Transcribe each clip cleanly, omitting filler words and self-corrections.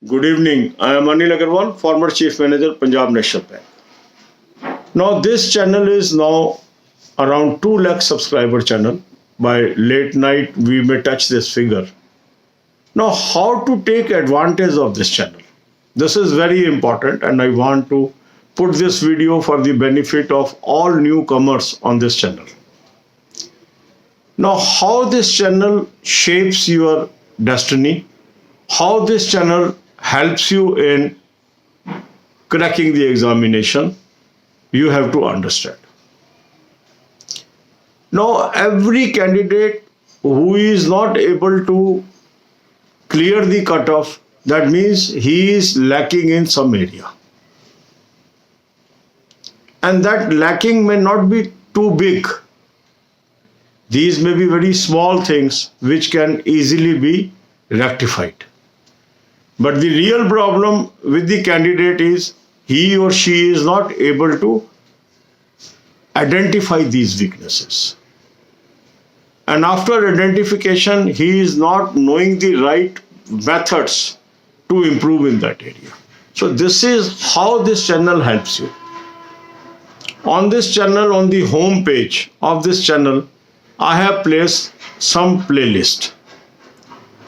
Good evening. I am Anil Agarwal, former Chief Manager, Punjab National Bank. Now, this channel is now around 2 lakh subscriber channel. By late night, we may touch this figure. Now, how to take advantage of this channel? This is very important, and I want to put this video for the benefit of all newcomers on this channel. Now, how this channel shapes your destiny, how this channel helps you in cracking the examination, you have to understand. Now, every candidate who is not able to clear the cutoff, that means he is lacking in some area. And that lacking may not be too big. These may be very small things which can easily be rectified. But the real problem with the candidate is he or she is not able to identify these weaknesses. And after identification, he is not knowing the right methods to improve in that area. So this is how this channel helps you. On this channel, on the home page of this channel, I have placed some playlist.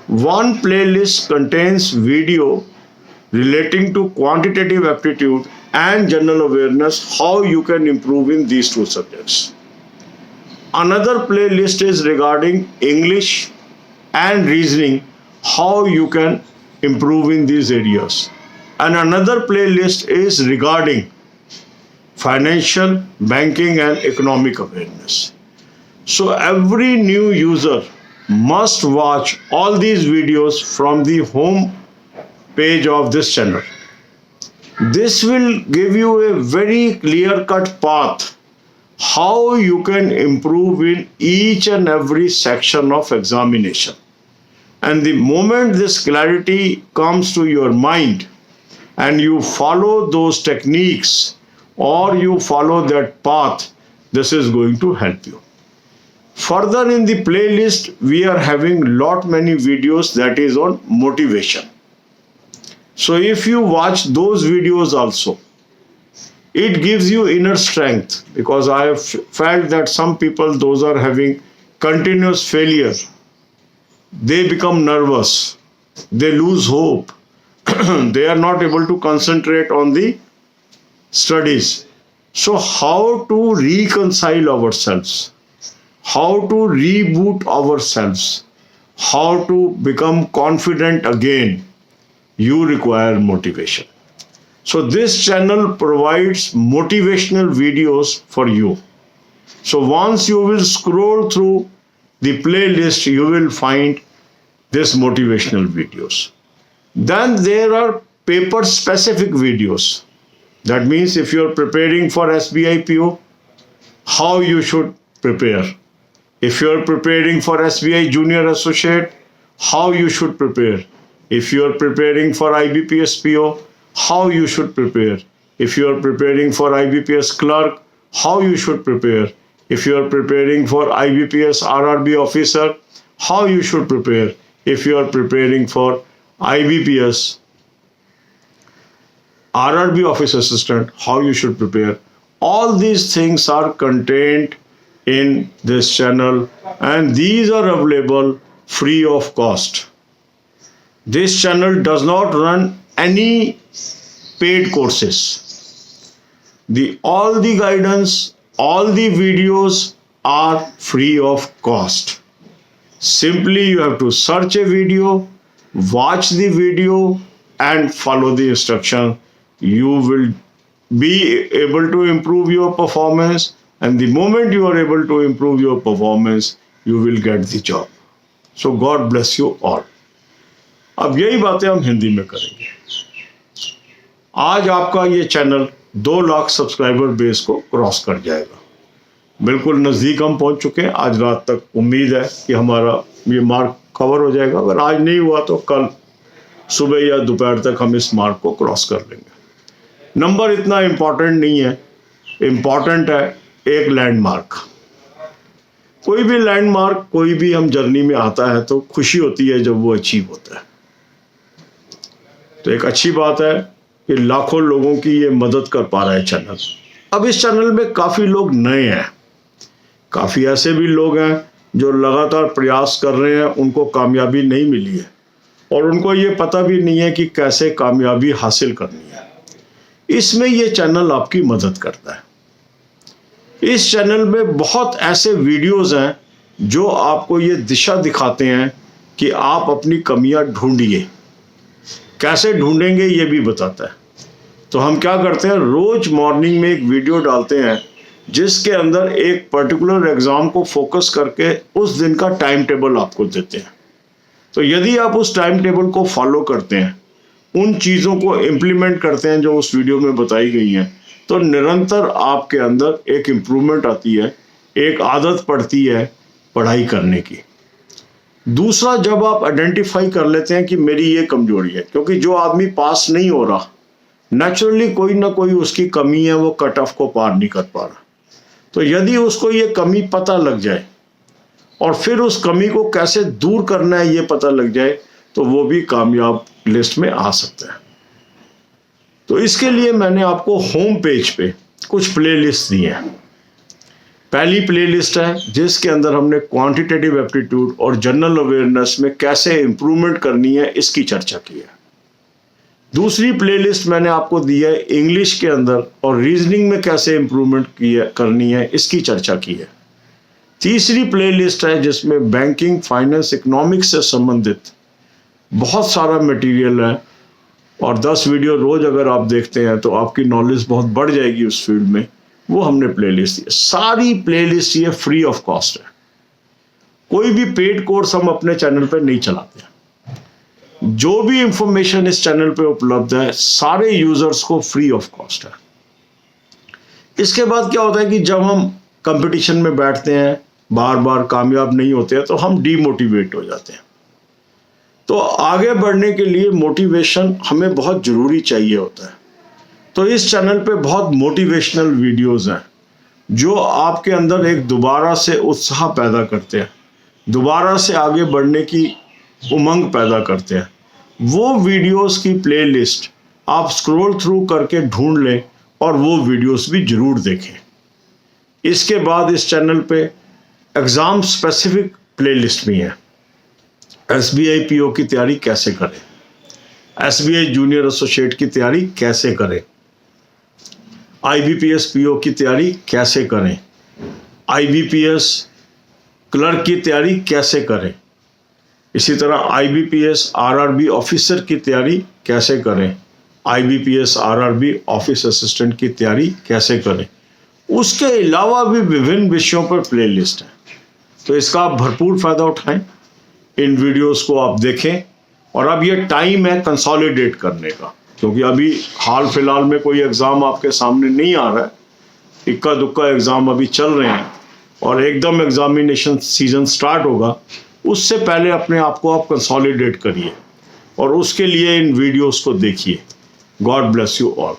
One playlist contains video relating to quantitative aptitude and general awareness, how you can improve in these two subjects. Another playlist is regarding English and reasoning, how you can improve in these areas. And another playlist is regarding financial, banking and economic awareness. So every new user must watch all these videos from the home page of this channel. This will give you a very clear-cut path how you can improve in each and every section of examination. And the moment this clarity comes to your mind and you follow those techniques or you follow that path, this is going to help you. Further in the playlist, we are having many videos that is on motivation. So if you watch those videos also, it gives you inner strength, because I have felt that some people, those are having continuous failure, they become nervous, they lose hope, they are not able to concentrate on the studies. So how to reconcile ourselves? How to reboot ourselves, how to become confident again, you require motivation. So this channel provides motivational videos for you. So once you will scroll through the playlist, you will find this motivational videos. Then there are paper specific videos. That means if you are preparing for SBI PO, how you should prepare. If you are preparing for SBI Junior Associate, how you should prepare. If you are preparing for IBPS PO, how you should prepare. If you are preparing for IBPS Clerk, how you should prepare. If you are preparing for IBPS RRB Officer, how you should prepare. If you are preparing for IBPS RRB Office Assistant, how you should prepare. All these things are contained in this channel, and these are available free of cost. This channel does not run any paid courses. All the guidance, all the videos are free of cost. Simply you have to search a video, watch the video and follow the instruction. You will be able to improve your performance. And the moment you are able to improve your performance, you will get the job. So God bless you all. अब यही बातें हम हिंदी में करेंगे. आज आपका ये channel 2 lakh subscriber base को क्रॉस कर जाएगा. बिल्कुल नज़दीक हम पहुंच चुके हैं. आज रात तक उम्मीद है कि हमारा ये मार्क कवर हो जाएगा. अगर आज नहीं हुआ तो कल सुबह या दोपहर तक हम इस मार्क को क्रॉस कर लेंगे. नंबर इतना इम्पॉर्टेंट नहीं है. इम्पॉर्टेंट है एक लैंडमार्क. कोई भी लैंडमार्क कोई भी हम जर्नी में आता है तो खुशी होती है जब वो अचीव होता है. तो एक अच्छी बात है कि लाखों लोगों की ये मदद कर पा रहा है चैनल। अब इस चैनल में काफ़ी लोग नए हैं, काफ़ी ऐसे भी लोग हैं जो लगातार प्रयास कर रहे हैं, उनको कामयाबी नहीं मिली है और उनको ये पता भी नहीं है कि कैसे कामयाबी हासिल करनी है। इसमें ये चैनल आपकी मदद करता है। इस चैनल में बहुत ऐसे वीडियोस हैं जो आपको ये दिशा दिखाते हैं कि आप अपनी कमियां ढूंढिए। कैसे ढूंढेंगे ये भी बताता है। तो हम क्या करते हैं, रोज मॉर्निंग में एक वीडियो डालते हैं जिसके अंदर एक पर्टिकुलर एग्जाम को फोकस करके उस दिन का टाइम टेबल आपको देते हैं। तो यदि आप उस टाइम टेबल को फॉलो करते हैं, उन चीज़ों को इम्प्लीमेंट करते हैं जो उस वीडियो में बताई गई हैं, तो निरंतर आपके अंदर एक इम्प्रूवमेंट आती है, एक आदत पड़ती है पढ़ाई करने की। दूसरा, जब आप आइडेंटिफाई कर लेते हैं कि मेरी ये कमजोरी है, क्योंकि जो आदमी पास नहीं हो रहा, नेचुरली कोई ना कोई उसकी कमी है, वो कट ऑफ को पार नहीं कर पा रहा। तो यदि उसको ये कमी पता लग जाए और फिर उस कमी को कैसे दूर करना है ये पता लग जाए, तो वो भी कामयाब लिस्ट में आ सकता है। तो इसके लिए मैंने आपको होम पेज पे कुछ प्लेलिस्ट दी हैं। पहली प्लेलिस्ट है जिसके अंदर हमने क्वांटिटेटिव एप्टीट्यूड और जनरल अवेयरनेस में कैसे इंप्रूवमेंट करनी है इसकी चर्चा की है। दूसरी प्लेलिस्ट मैंने आपको दी है इंग्लिश के अंदर और रीजनिंग में कैसे इंप्रूवमेंट करनी है इसकी चर्चा की है। तीसरी प्लेलिस्ट है जिसमें बैंकिंग, फाइनेंस, इकोनॉमिक्स से संबंधित बहुत सारा मटेरियल है और 10 वीडियो रोज अगर आप देखते हैं तो आपकी नॉलेज बहुत बढ़ जाएगी उस फील्ड में। वो हमने प्लेलिस्ट दी। सारी प्लेलिस्ट ये फ्री ऑफ कॉस्ट है। कोई भी पेड कोर्स हम अपने चैनल पर नहीं चलाते। जो भी इंफॉर्मेशन इस चैनल पे उपलब्ध है सारे यूजर्स को फ्री ऑफ कॉस्ट है। इसके बाद क्या होता है कि जब हम कंपटीशन में बैठते हैं, बार बार कामयाब नहीं होते हैं, तो हम डीमोटिवेट हो जाते हैं। तो आगे बढ़ने के लिए मोटिवेशन हमें बहुत जरूरी चाहिए होता है। तो इस चैनल पे बहुत मोटिवेशनल वीडियोस हैं जो आपके अंदर एक दोबारा से उत्साह पैदा करते हैं, दोबारा से आगे बढ़ने की उमंग पैदा करते हैं। वो वीडियोस की प्लेलिस्ट आप स्क्रॉल थ्रू करके ढूंढ लें और वो वीडियोस भी जरूर देखें। इसके बाद इस चैनल पे एग्ज़ाम स्पेसिफिक प्लेलिस्ट भी है। SBI PO की तैयारी कैसे करें, SBI जूनियर एसोसिएट की तैयारी कैसे करें, IBPS PO की तैयारी कैसे करें, IBPS क्लर्क की तैयारी कैसे करें, इसी तरह IBPS RRB ऑफिसर की तैयारी कैसे करें, IBPS RRB ऑफिस असिस्टेंट की तैयारी कैसे करें। उसके अलावा भी विभिन्न विषयों पर प्लेलिस्ट है। तो इसका आप भरपूर फायदा उठाएं, इन वीडियोस को आप देखें। और अब ये टाइम है कंसोलिडेट करने का, क्योंकि अभी हाल फिलहाल में कोई एग्ज़ाम आपके सामने नहीं आ रहा है। इक्का दुक्का एग्ज़ाम अभी चल रहे हैं और एकदम एग्जामिनेशन सीजन स्टार्ट होगा। उससे पहले अपने आप को आप कंसोलिडेट करिए और उसके लिए इन वीडियोस को देखिए। God bless you all.